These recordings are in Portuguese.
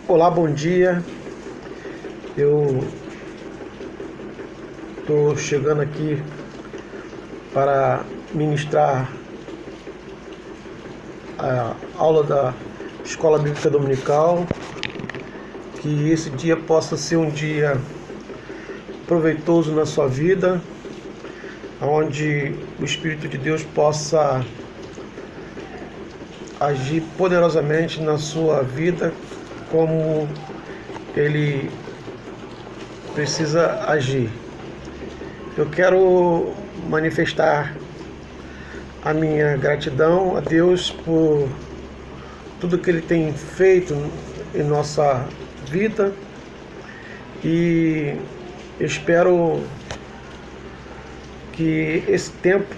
Olá, bom dia. Eu estou chegando aqui para ministrar a aula da Escola Bíblica Dominical. Que esse dia possa ser um dia proveitoso na sua vida, onde o Espírito de Deus possa agir poderosamente na sua vida, como Ele precisa agir. Eu quero manifestar a minha gratidão a Deus por tudo que Ele tem feito em nossa vida, e espero que esse tempo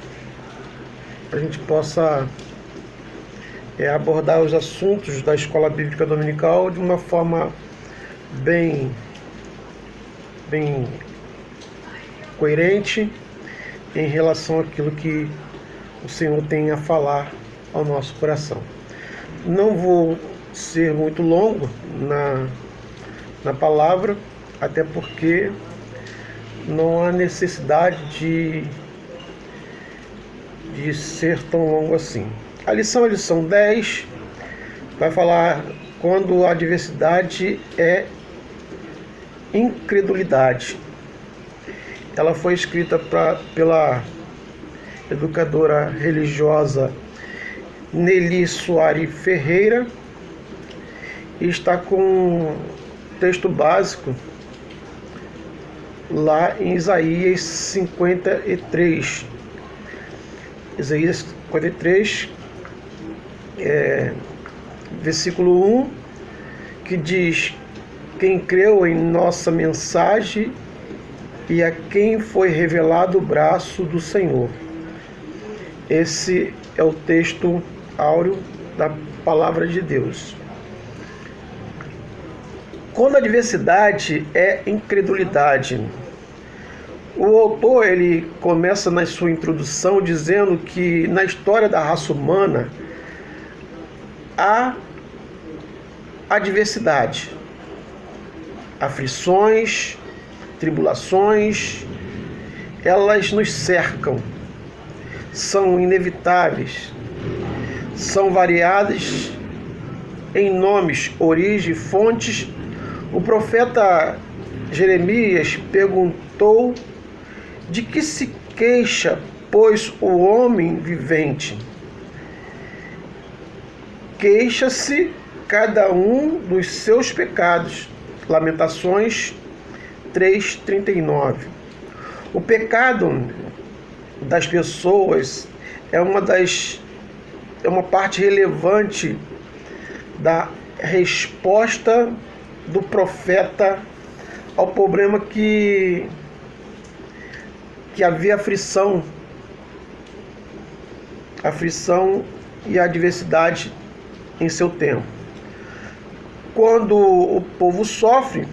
a gente possa abordar os assuntos da Escola Bíblica Dominical de uma forma bem coerente em relação àquilo que o Senhor tem a falar ao nosso coração. Não vou ser muito longo na palavra, até porque não há necessidade de ser tão longo assim. A lição 10 vai falar quando a adversidade é incredulidade. Ela foi escrita pela educadora religiosa Nelly Soares Ferreira e está com um texto básico lá em Isaías 53. Isaías 53, versículo 1, que diz: quem creu em nossa mensagem e a quem foi revelado o braço do Senhor. Esse é o texto áureo da palavra de Deus. Quando a adversidade é incredulidade. O autor ele começa na sua introdução dizendo que na história da raça humana há adversidade, aflições, tribulações, elas nos cercam, são inevitáveis, são variadas em nomes, origem, fontes. O profeta Jeremias perguntou: de que se queixa, pois, o homem vivente? Queixa-se cada um dos seus pecados. Lamentações 3:39. O pecado das pessoas é uma parte relevante da resposta do profeta ao problema que havia aflição e adversidade em seu tempo. Quando o povo sofre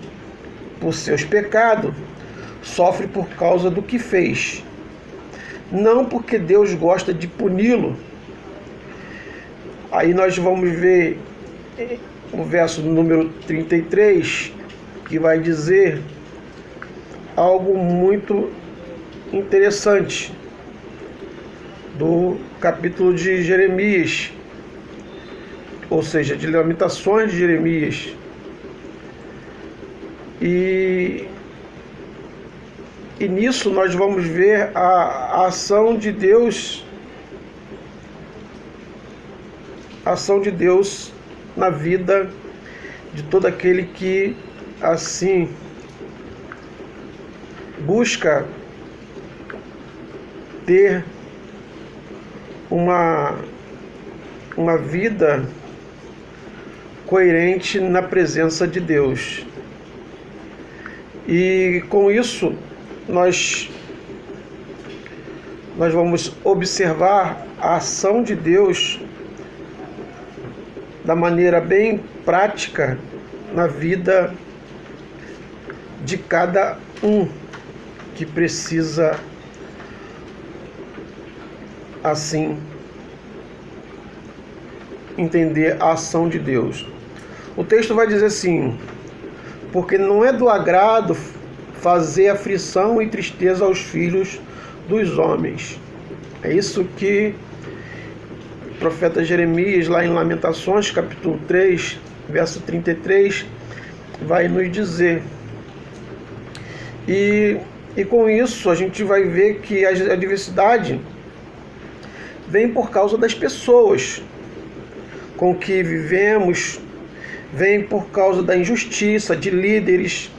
por seus pecados, sofre por causa do que fez, não porque Deus gosta de puni-lo. Aí nós vamos ver o verso número 33, que vai dizer algo muito interessante do capítulo de Jeremias, ou seja, de Lamentações de Jeremias. E nisso nós vamos ver a ação de Deus, na vida de todo aquele que assim busca ter uma vida coerente na presença de Deus. E com isso nós vamos observar a ação de Deus da maneira bem prática na vida de cada um que precisa assim entender a ação de Deus. O texto vai dizer assim: porque não é do agrado fazer aflição e tristeza aos filhos dos homens. É isso que o profeta Jeremias, lá em Lamentações, capítulo 3, verso 33, vai nos dizer. E com isso a gente vai ver que a adversidade vem por causa das pessoas com que vivemos, vem por causa da injustiça de líderes,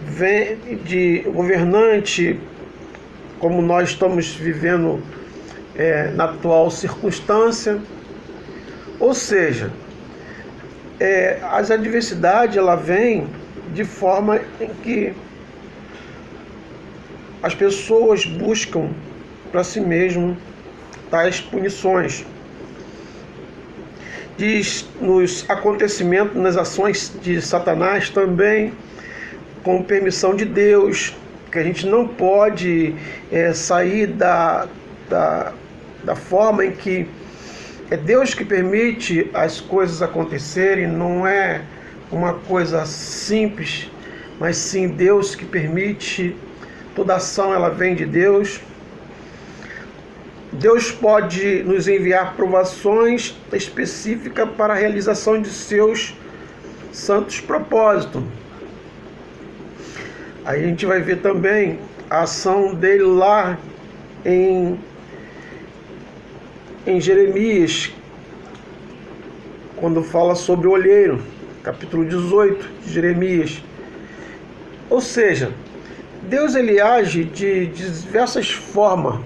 vem de governante, como nós estamos vivendo na atual circunstância. Ou seja, as adversidades ela vem de forma em que as pessoas buscam para si mesmo tais punições. Diz nos acontecimentos, nas ações de Satanás também, com permissão de Deus, que a gente não pode sair da forma em que é Deus que permite as coisas acontecerem, não é uma coisa simples, mas sim Deus que permite. Toda ação ela vem de Deus. Deus pode nos enviar provações específicas para a realização de seus santos propósitos. Aí a gente vai ver também a ação dele lá em Jeremias, quando fala sobre o olheiro, capítulo 18 de Jeremias. Ou seja, Deus ele age de diversas formas,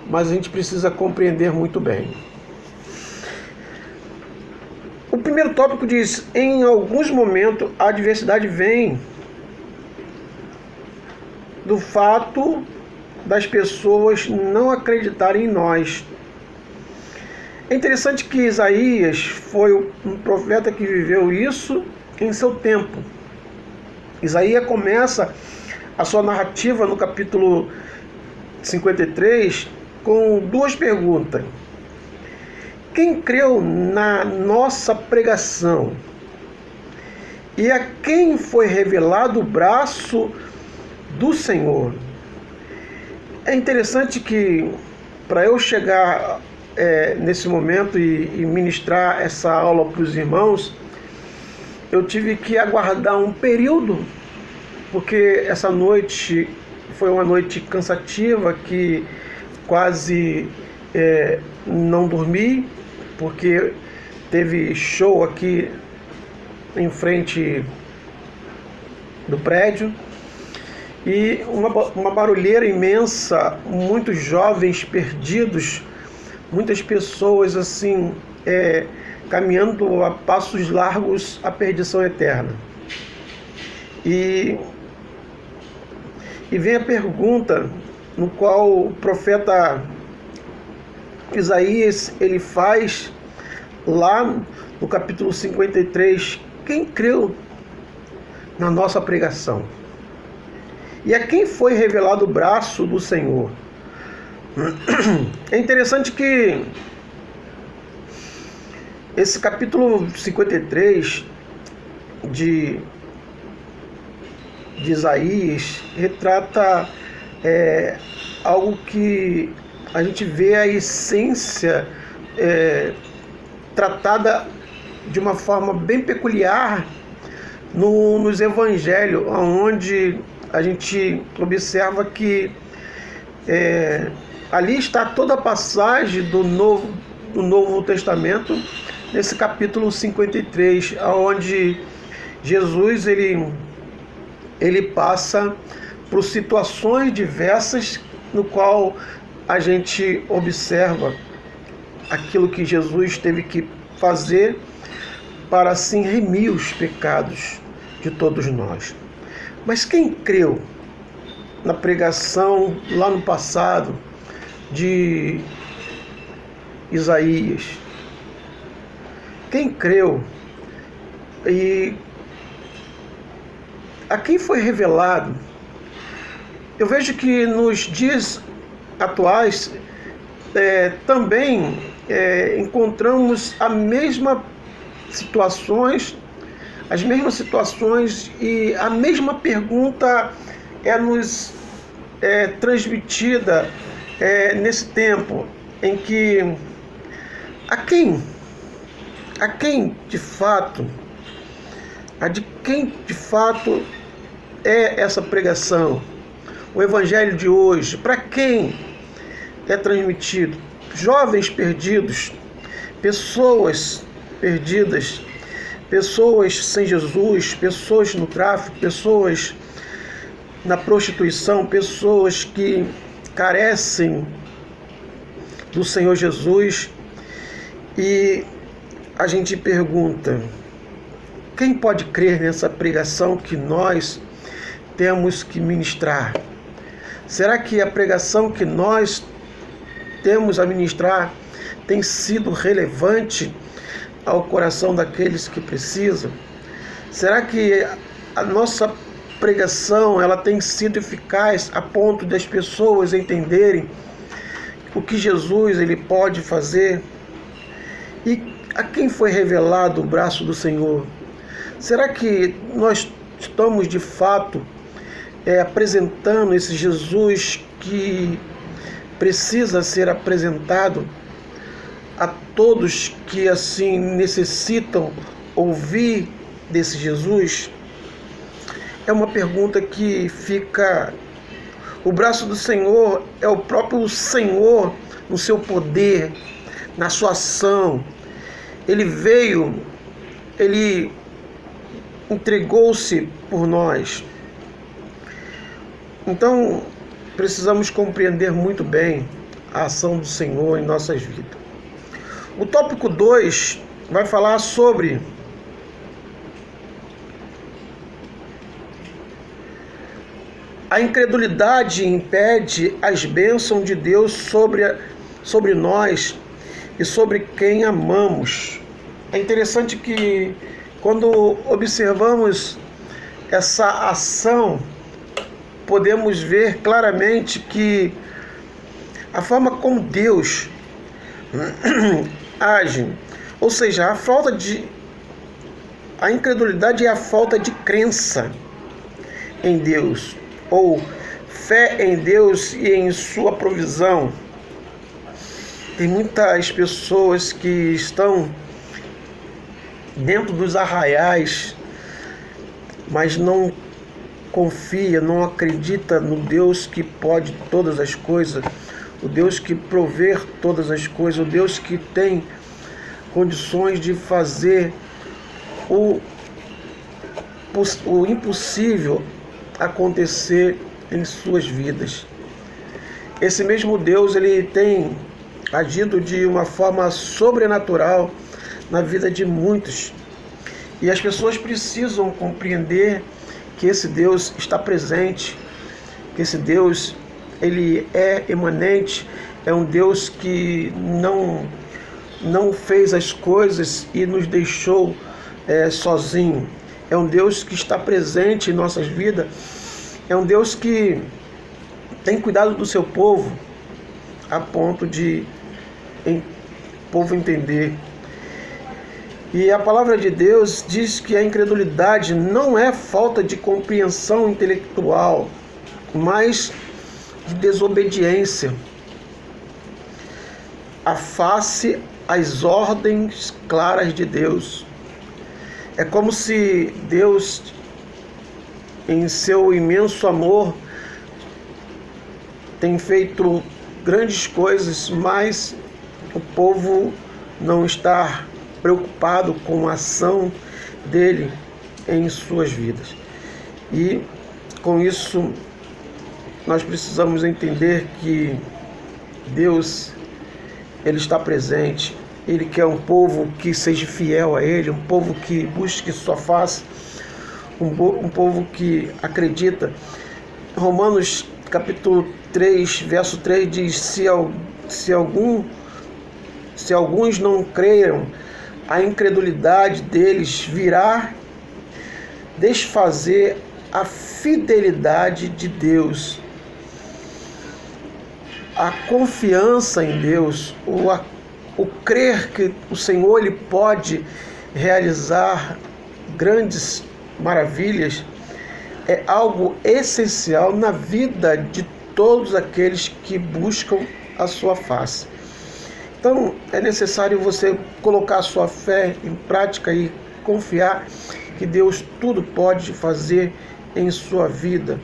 mas a gente precisa compreender muito bem. O primeiro tópico diz: em alguns momentos a adversidade vem do fato das pessoas não acreditarem em nós. É interessante que Isaías foi um profeta que viveu isso em seu tempo. Isaías começa a sua narrativa no capítulo 53 com duas perguntas. Quem creu na nossa pregação? E a quem foi revelado o braço do Senhor? É interessante que, para eu chegar nesse momento e ministrar essa aula para os irmãos, eu tive que aguardar um período, porque essa noite foi uma noite cansativa, que quase não dormi, porque teve show aqui em frente do prédio, e uma barulheira imensa, muitos jovens perdidos, muitas pessoas assim caminhando a passos largos à perdição eterna. E vem a pergunta no qual o profeta Isaías ele faz lá no capítulo 53: quem creu na nossa pregação? E a quem foi revelado o braço do Senhor? É interessante que esse capítulo 53 de Isaías retrata algo que a gente vê a essência tratada de uma forma bem peculiar nos evangelhos, onde a gente observa que ali está toda a passagem do Novo Testamento, nesse capítulo 53, onde Jesus ele passa por situações diversas, no qual a gente observa aquilo que Jesus teve que fazer para assim remir os pecados de todos nós. Mas quem creu na pregação lá no passado de Isaías? Quem creu? E a quem foi revelado? Eu vejo que nos dias atuais também encontramos a mesma situações, e a mesma pergunta nos transmitida nesse tempo em que a quem de fato é essa pregação, o evangelho de hoje, para quem é transmitido? Jovens perdidos, pessoas perdidas, pessoas sem Jesus, pessoas no tráfico, pessoas na prostituição, pessoas que carecem do Senhor Jesus. E a gente pergunta: quem pode crer nessa pregação que nós temos que ministrar? Será que a pregação que nós temos a ministrar tem sido relevante ao coração daqueles que precisam? Será que a nossa pregação ela tem sido eficaz a ponto das pessoas entenderem o que Jesus ele pode fazer? E a quem foi revelado o braço do Senhor? Será que nós estamos de fato apresentando esse Jesus que precisa ser apresentado a todos que assim necessitam ouvir desse Jesus? É uma pergunta que fica. O braço do Senhor é o próprio Senhor no seu poder, na sua ação. Ele veio, ele entregou-se por nós. Então, precisamos compreender muito bem a ação do Senhor em nossas vidas. O tópico 2 vai falar sobre a incredulidade impede as bênçãos de Deus sobre nós e sobre quem amamos. É interessante que quando observamos essa ação, podemos ver claramente que a forma como Deus age, ou seja, a incredulidade é a falta de crença em Deus, ou fé em Deus e em sua provisão. Tem muitas pessoas que estão dentro dos arraiais, mas não confia, não acredita no Deus que pode todas as coisas, o Deus que provê todas as coisas, o Deus que tem condições de fazer o impossível acontecer em suas vidas. Esse mesmo Deus, ele tem agido de uma forma sobrenatural na vida de muitos. E as pessoas precisam compreender que esse Deus está presente, que esse Deus, ele é imanente, é um Deus que não fez as coisas e nos deixou sozinho. É um Deus que está presente em nossas vidas. É um Deus que tem cuidado do seu povo a ponto de o povo entender. E a palavra de Deus diz que a incredulidade não é falta de compreensão intelectual, mas de desobediência face às ordens claras de Deus. É como se Deus, em seu imenso amor, tem feito grandes coisas, mas o povo não está preocupado com a ação dele em suas vidas. E com isso nós precisamos entender que Deus, ele está presente. Ele quer um povo que seja fiel a ele, um povo que busque sua face, um povo que acredita. Romanos capítulo 3, verso 3 diz: se alguns não creiam, a incredulidade deles virá desfazer a fidelidade de Deus. A confiança em Deus, o crer que o Senhor ele pode realizar grandes maravilhas é algo essencial na vida de todos aqueles que buscam a sua face. Então é necessário você colocar a sua fé em prática e confiar que Deus tudo pode fazer em sua vida.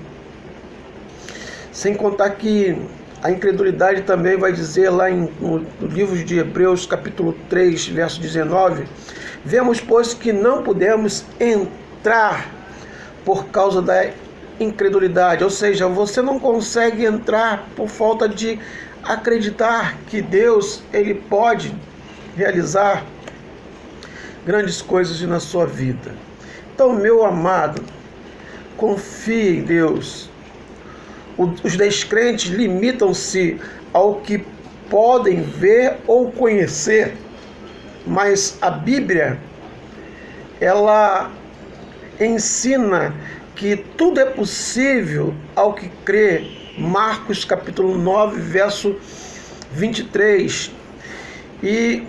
Sem contar que a incredulidade também vai dizer lá no livro de Hebreus, capítulo 3, verso 19, vemos, pois, que não podemos entrar por causa da incredulidade, ou seja, você não consegue entrar por falta de acreditar que Deus ele pode realizar grandes coisas na sua vida. Então, meu amado, confie em Deus. Os descrentes limitam-se ao que podem ver ou conhecer, mas a Bíblia, ela ensina que tudo é possível ao que crê. Marcos capítulo 9, verso 23. E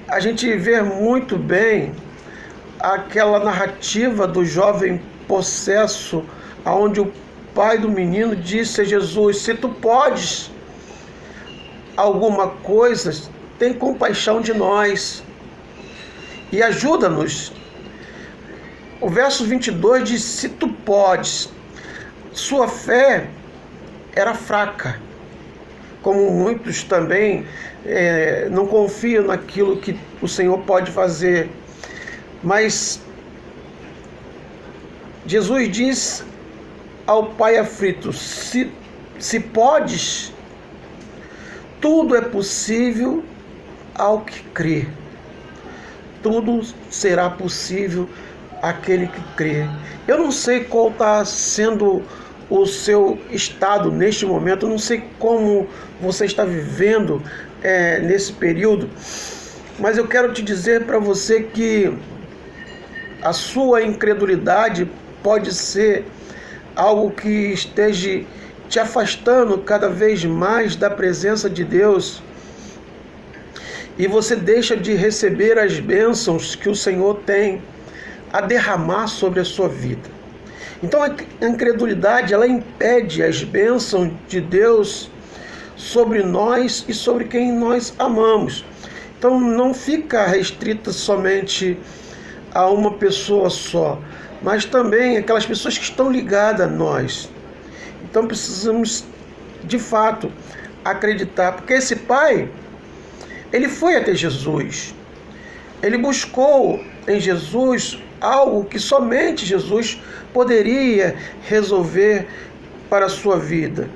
a gente vê muito bem aquela narrativa do jovem possesso, onde o pai do menino disse a Jesus: se tu podes alguma coisa, tem compaixão de nós e ajuda-nos. O verso 22 diz: se tu podes. Sua fé era fraca, como muitos também não confiam naquilo que o Senhor pode fazer. Mas Jesus diz ao pai aflito: se podes, tudo é possível ao que crê. Tudo será possível àquele que crê. Eu não sei qual está sendo o seu estado neste momento, eu não sei como você está vivendo nesse período, mas eu quero te dizer para você que a sua incredulidade pode ser algo que esteja te afastando cada vez mais da presença de Deus, e você deixa de receber as bênçãos que o Senhor tem a derramar sobre a sua vida. Então a incredulidade, ela impede as bênçãos de Deus sobre nós e sobre quem nós amamos. Então não fica restrita somente a uma pessoa só, mas também aquelas pessoas que estão ligadas a nós. Então precisamos, de fato, acreditar, porque esse pai, ele foi até Jesus, ele buscou em Jesus algo que somente Jesus poderia resolver para a sua vida.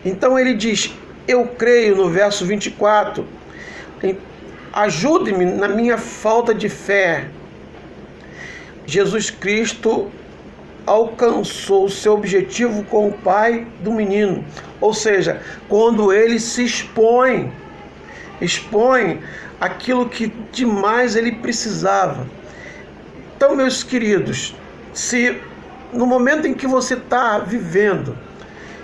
Então ele diz: eu creio, no verso 24, ajude-me na minha falta de fé. Jesus Cristo alcançou o seu objetivo com o pai do menino, ou seja, quando ele se expõe aquilo que demais ele precisava. Então, meus queridos, se no momento em que você está vivendo,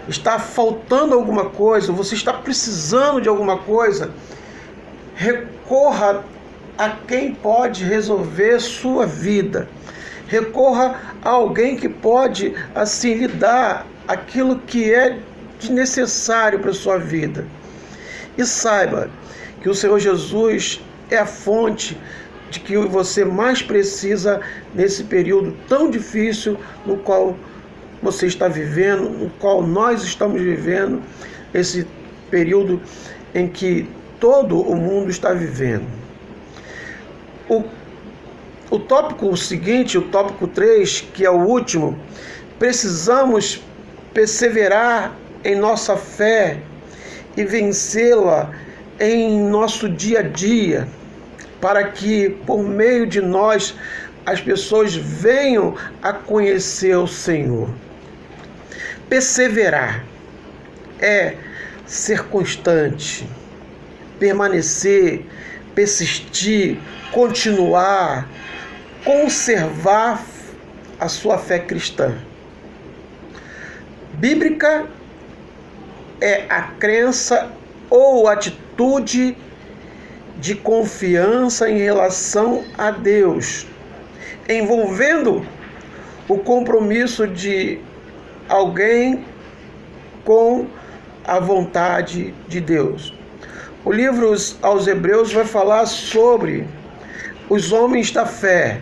está faltando alguma coisa, você está precisando de alguma coisa, recorra a quem pode resolver sua vida. Recorra a alguém que pode, assim, lhe dar aquilo que é necessário para a sua vida. E saiba que o Senhor Jesus é a fonte de que você mais precisa nesse período tão difícil no qual você está vivendo, no qual nós estamos vivendo, esse período em que todo o mundo está vivendo. O tópico seguinte, o tópico 3, que é o último, precisamos perseverar em nossa fé e vencê-la em nosso dia a dia, para que por meio de nós as pessoas venham a conhecer o Senhor. Perseverar é ser constante, permanecer, persistir, continuar, conservar a sua fé cristã. Bíblica é a crença ou atitude de confiança em relação a Deus, envolvendo o compromisso de alguém com a vontade de Deus. O livro aos Hebreus vai falar sobre os homens da fé,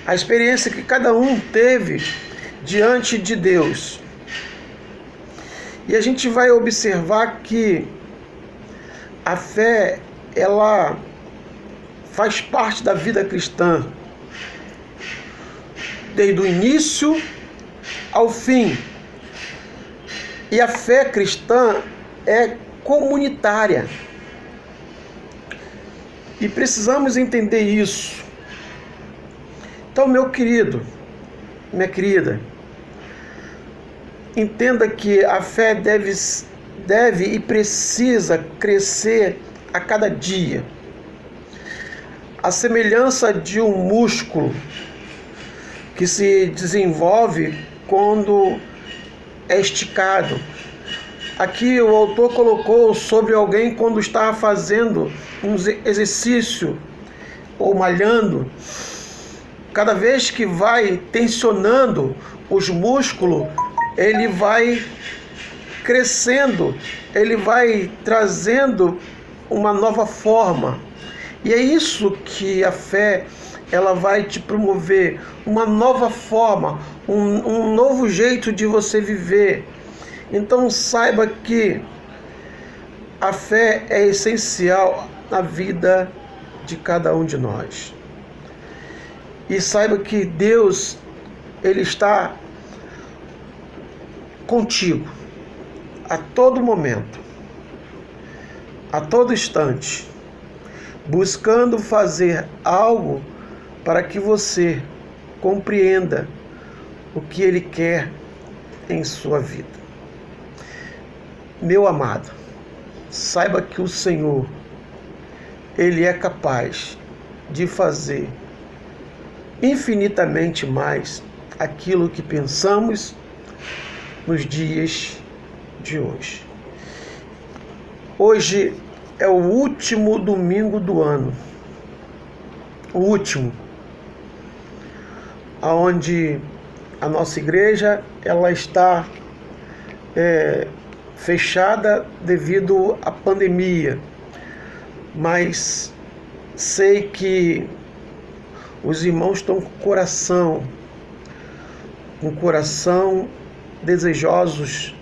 a experiência que cada um teve diante de Deus. E a gente vai observar que a fé, ela faz parte da vida cristã, desde o início ao fim. E a fé cristã é comunitária. E precisamos entender isso. Então, meu querido, minha querida, entenda que a fé deve e precisa crescer a cada dia. A semelhança de um músculo que se desenvolve quando é esticado. Aqui o autor colocou sobre alguém quando está fazendo um exercício ou malhando. Cada vez que vai tensionando os músculos, ele vai crescendo, ele vai trazendo uma nova forma. E é isso que a fé, ela vai te promover, uma nova forma, um novo jeito de você viver. Então saiba que a fé é essencial na vida de cada um de nós. E saiba que Deus, Ele está contigo a todo momento, a todo instante, buscando fazer algo para que você compreenda o que Ele quer em sua vida. Meu amado, saiba que o Senhor, Ele é capaz de fazer infinitamente mais aquilo que pensamos nos dias de hoje. Hoje é o último domingo do ano, o último, onde a nossa igreja ela está fechada devido à pandemia, mas sei que os irmãos estão com o coração desejosos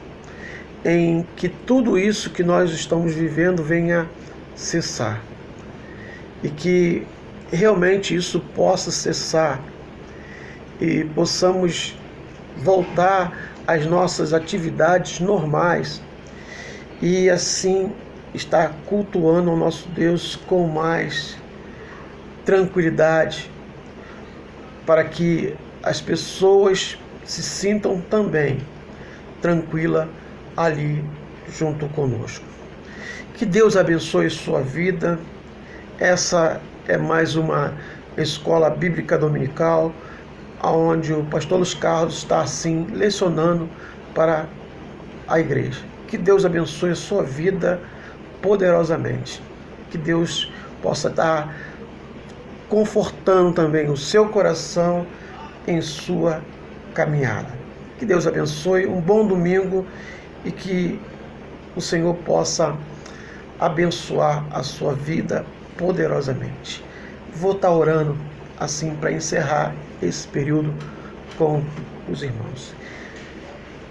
em que tudo isso que nós estamos vivendo venha cessar e que realmente isso possa cessar e possamos voltar às nossas atividades normais e assim estar cultuando o nosso Deus com mais tranquilidade, para que as pessoas se sintam também tranquila ali junto conosco. Que Deus abençoe sua vida. Essa é mais uma escola bíblica dominical, onde o pastor Luiz Carlos está assim lecionando para a igreja. Que Deus abençoe a sua vida poderosamente. Que Deus possa estar confortando também o seu coração em sua caminhada. Que Deus abençoe, um bom domingo e que o Senhor possa abençoar a sua vida poderosamente. Vou estar orando assim para encerrar esse período com os irmãos.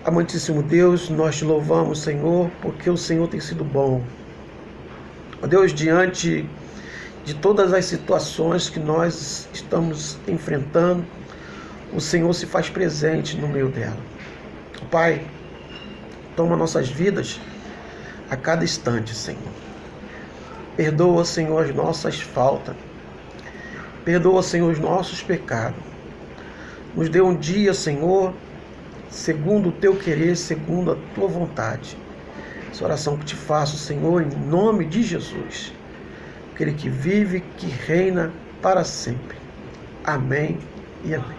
Amantíssimo Deus, nós te louvamos, Senhor, porque o Senhor tem sido bom. Ó Deus, diante de todas as situações que nós estamos enfrentando, o Senhor se faz presente no meio dela. Pai, toma nossas vidas a cada instante, Senhor. Perdoa, Senhor, as nossas faltas. Perdoa, Senhor, os nossos pecados. Nos dê um dia, Senhor, segundo o teu querer, segundo a tua vontade. Essa oração que te faço, Senhor, em nome de Jesus. Aquele que vive, que reina para sempre. Amém e amém.